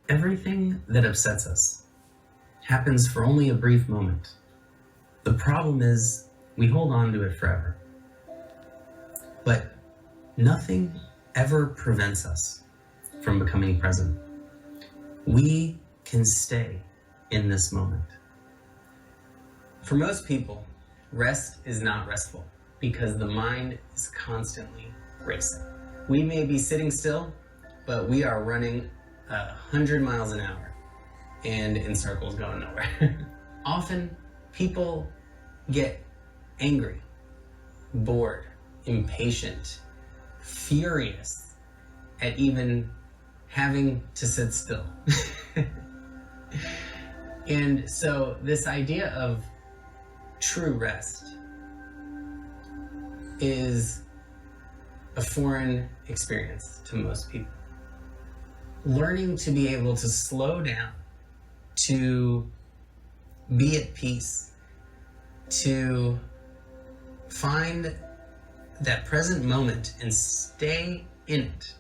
Everything that upsets us happens for only a brief moment. The problem is we hold on to it forever. But nothing ever prevents us from becoming present. We can stay in this moment. For most people, rest is not restful because the mind is constantly racing. We may be sitting still, but we are running 100 miles an hour and in circles going nowhere. Often, people get angry, bored, impatient, furious at even having to sit still. And so this idea of true rest is a foreign experience to most people. Learning to be able to slow down, to be at peace, to find that present moment and stay in it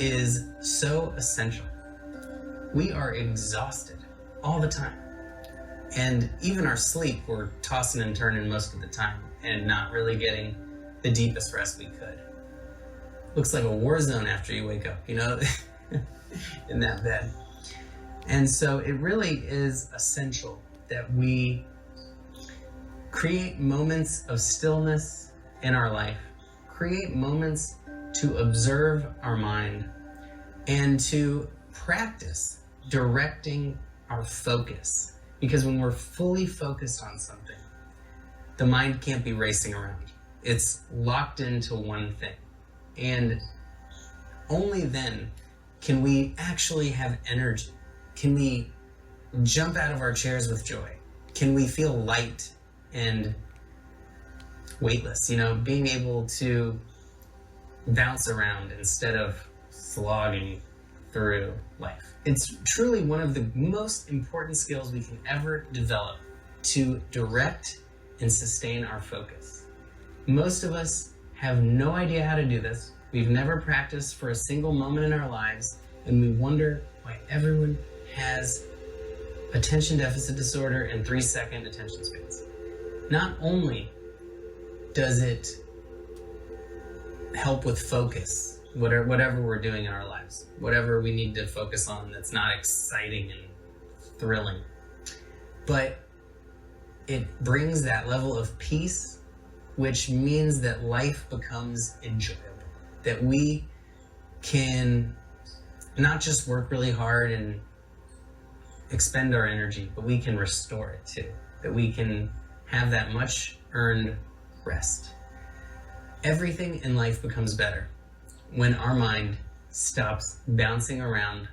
is so essential. We are exhausted all the time. And even our sleep, we're tossing and turning most of the time and not really getting the deepest rest we could. Looks like a war zone after you wake up, in that bed. And so it really is essential that we create moments of stillness in our life, create moments to observe our mind, and to practice directing our focus. Because when we're fully focused on something, the mind can't be racing around. It's locked into one thing. And only then can we actually have energy. Can we jump out of our chairs with joy? Can we feel light and weightless? Being able to bounce around instead of slogging through life. It's truly one of the most important skills we can ever develop to direct and sustain our focus. Most of us have no idea how to do this. We've never practiced for a single moment in our lives, and we wonder why everyone has attention deficit disorder and 3-second attention spans. Not only does it help with focus, whatever we're doing in our lives, whatever we need to focus on that's not exciting and thrilling, but it brings that level of peace, which means that life becomes enjoyable, that we can not just work really hard and expend our energy, but we can restore it too, that we can have that much earned rest. Everything in life becomes better when our mind stops bouncing around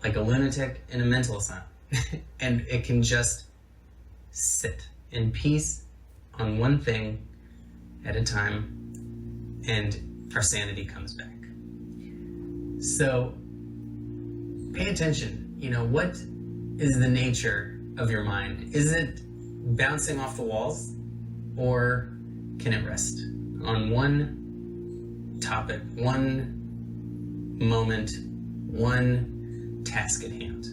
like a lunatic in a mental asylum and it can just sit in peace on one thing at a time, and our sanity comes back. So pay attention. What is the nature of your mind? Is it bouncing off the walls, or can it rest on one topic, one moment, one task at hand?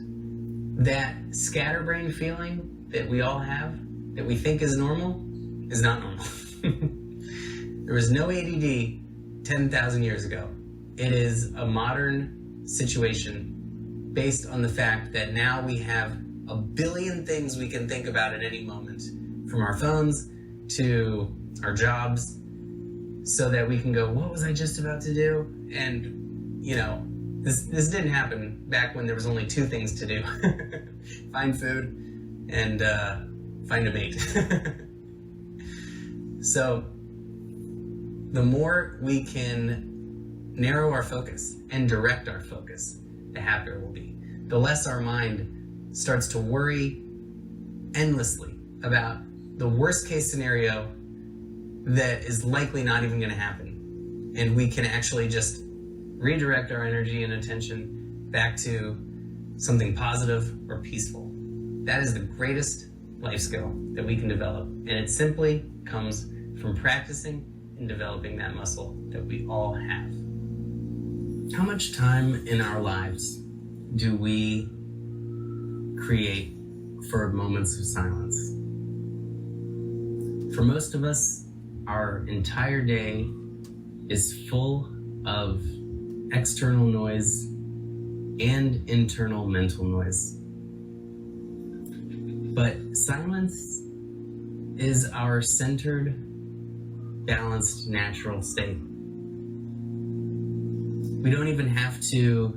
That scatterbrain feeling that we all have, that we think is normal, is not normal. There was no ADD 10,000 years ago. It is a modern situation based on the fact that now we have a billion things we can think about at any moment, from our phones to our jobs, so that we can go, what was I just about to do? And, this didn't happen back when there was only two things to do. Find food and find a mate. So the more we can narrow our focus and direct our focus, the happier we'll be. The less our mind starts to worry endlessly about the worst case scenario that is likely not even going to happen. And we can actually just redirect our energy and attention back to something positive or peaceful. That is the greatest life skill that we can develop. And it simply comes from practicing and developing that muscle that we all have. How much time in our lives do we create for moments of silence? For most of us, our entire day is full of external noise and internal mental noise. But silence is our centered, balanced, natural state. We don't even have to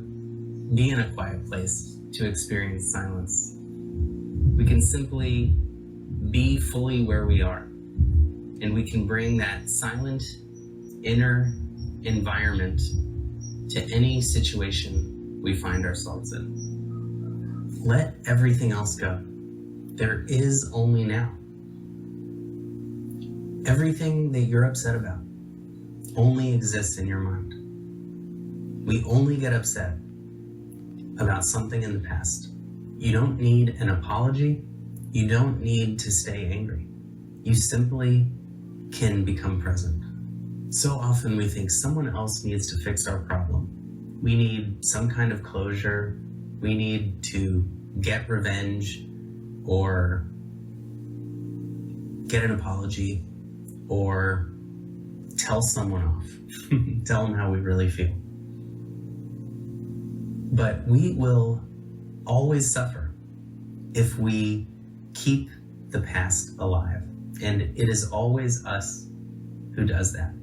be in a quiet place to experience silence. We can simply be fully where we are, and we can bring that silent inner environment to any situation we find ourselves in. Let everything else go. There is only now. Everything that you're upset about only exists in your mind. We only get upset about something in the past. You don't need an apology. You don't need to stay angry. You simply can become present. So often we think someone else needs to fix our problem. We need some kind of closure. We need to get revenge or get an apology or tell someone off. Tell them how we really feel. But we will always suffer if we keep the past alive. And it is always us who does that.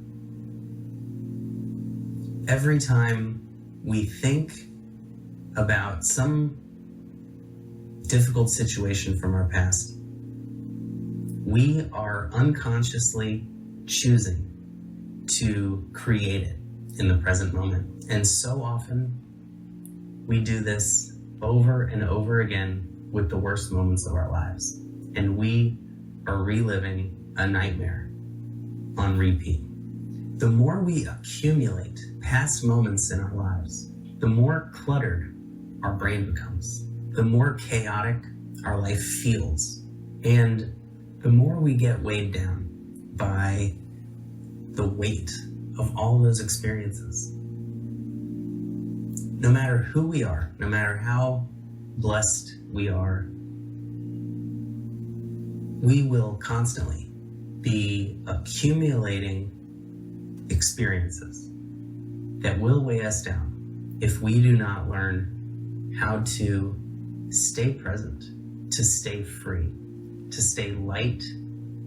Every time we think about some difficult situation from our past, we are unconsciously choosing to create it in the present moment. And so often we do this over and over again with the worst moments of our lives. And we are reliving a nightmare on repeat. The more we accumulate past moments in our lives, the more cluttered our brain becomes, the more chaotic our life feels, and the more we get weighed down by the weight of all those experiences. No matter who we are, no matter how blessed we are, we will constantly be accumulating experiences that will weigh us down if we do not learn how to stay present, to stay free, to stay light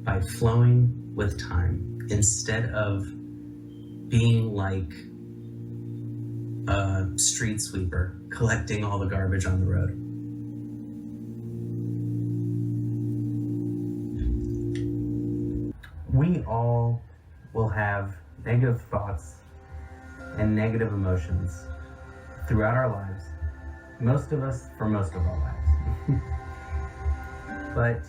by flowing with time instead of being like a street sweeper collecting all the garbage on the road. We all will have negative thoughts and negative emotions throughout our lives. Most of us for most of our lives. But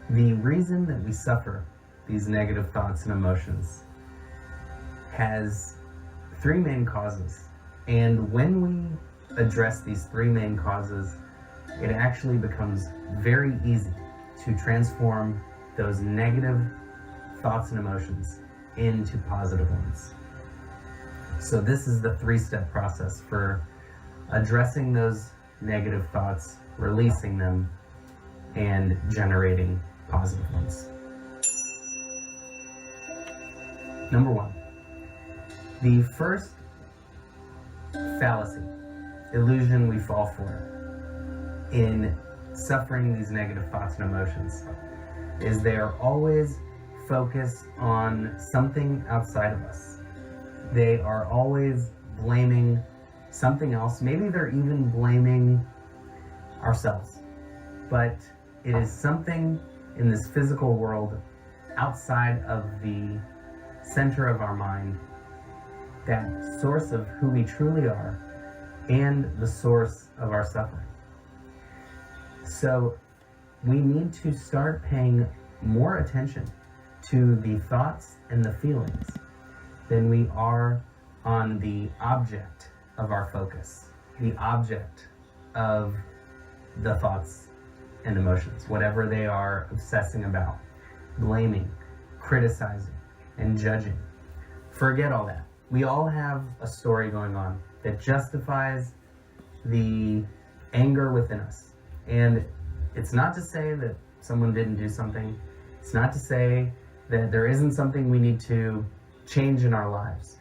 the reason that we suffer these negative thoughts and emotions has three main causes. And when we address these three main causes, it actually becomes very easy to transform those negative thoughts and emotions into positive ones. So this is the three-step process for addressing those negative thoughts, releasing them, and generating positive ones. Number one, the first fallacy, illusion we fall for in suffering these negative thoughts and emotions is they are always focused on something outside of us. They are always blaming something else. Maybe they're even blaming ourselves. But it is something in this physical world outside of the center of our mind, that source of who we truly are and the source of our suffering. So we need to start paying more attention to the thoughts and the feelings than we are on the object of our focus, the object of the thoughts and emotions, whatever they are obsessing about, blaming, criticizing, and judging. Forget all that. We all have a story going on that justifies the anger within us. And it's not to say that someone didn't do something. It's not to say that there isn't something we need to change in our lives.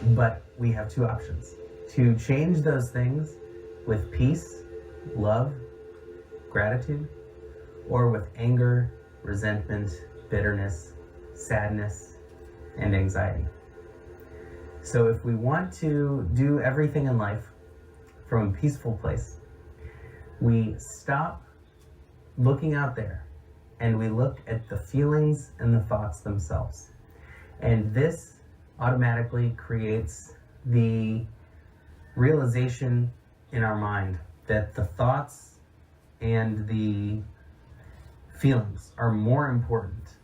But we have two options: to change those things with peace, love, gratitude, or with anger, resentment, bitterness, sadness, and anxiety. So if we want to do everything in life from a peaceful place, we stop looking out there and we look at the feelings and the thoughts themselves. And this automatically creates the realization in our mind that the thoughts and the feelings are more important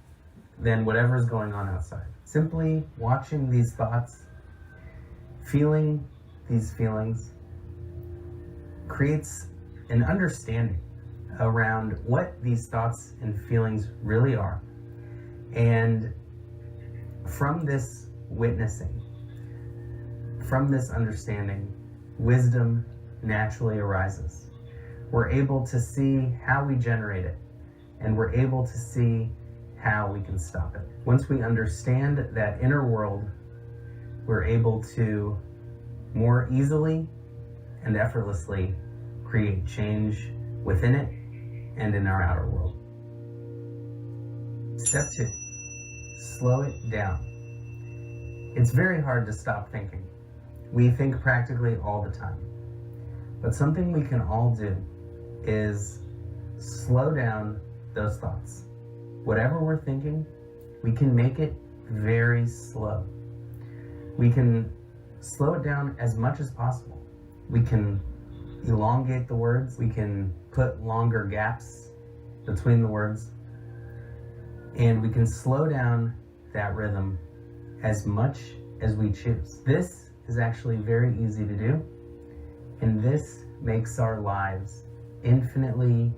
than whatever's going on outside. Simply watching these thoughts, feeling these feelings, creates an understanding around what these thoughts and feelings really are. And from this witnessing, from this understanding, wisdom naturally arises. We're able to see how we generate it, and we're able to see how we can stop it. Once we understand that inner world, we're able to more easily and effortlessly create change within it and in our outer world. Step 2, slow it down. It's very hard to stop thinking. We think practically all the time. But something we can all do is slow down those thoughts. Whatever we're thinking, we can make it very slow. We can slow it down as much as possible. We can elongate the words. We can put longer gaps between the words. And we can slow down that rhythm as much as we choose. This is actually very easy to do, and this makes our lives infinitely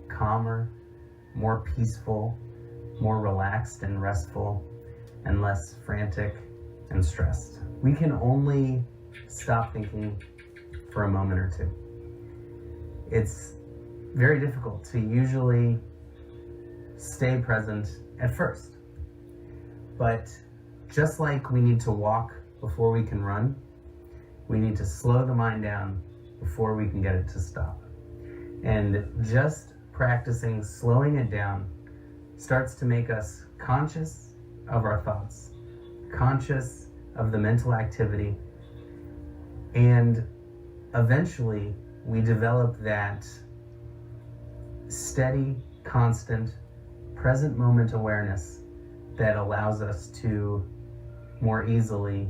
calmer, more peaceful, more relaxed and restful, and less frantic and stressed. We can only stop thinking for a moment or two. It's very difficult to usually stay present at first, but just like we need to walk before we can run, we need to slow the mind down before we can get it to stop. And just practicing slowing it down starts to make us conscious of our thoughts, conscious of the mental activity, and eventually we develop that steady, constant, present moment awareness that allows us to more easily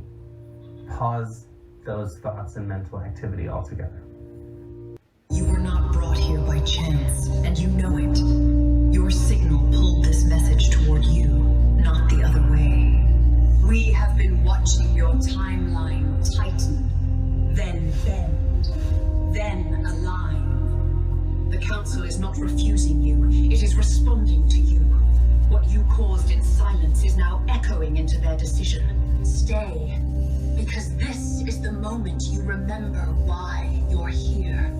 pause those thoughts and mental activity altogether. You were not brought here by chance, and you know it. Your signal pulled this message toward you, not the other way. We have been watching your timeline tighten, then bend, then align. The Council is not refusing you, it is responding to you. What you caused in silence is now echoing into their decision. Stay, because this is the moment you remember why you're here.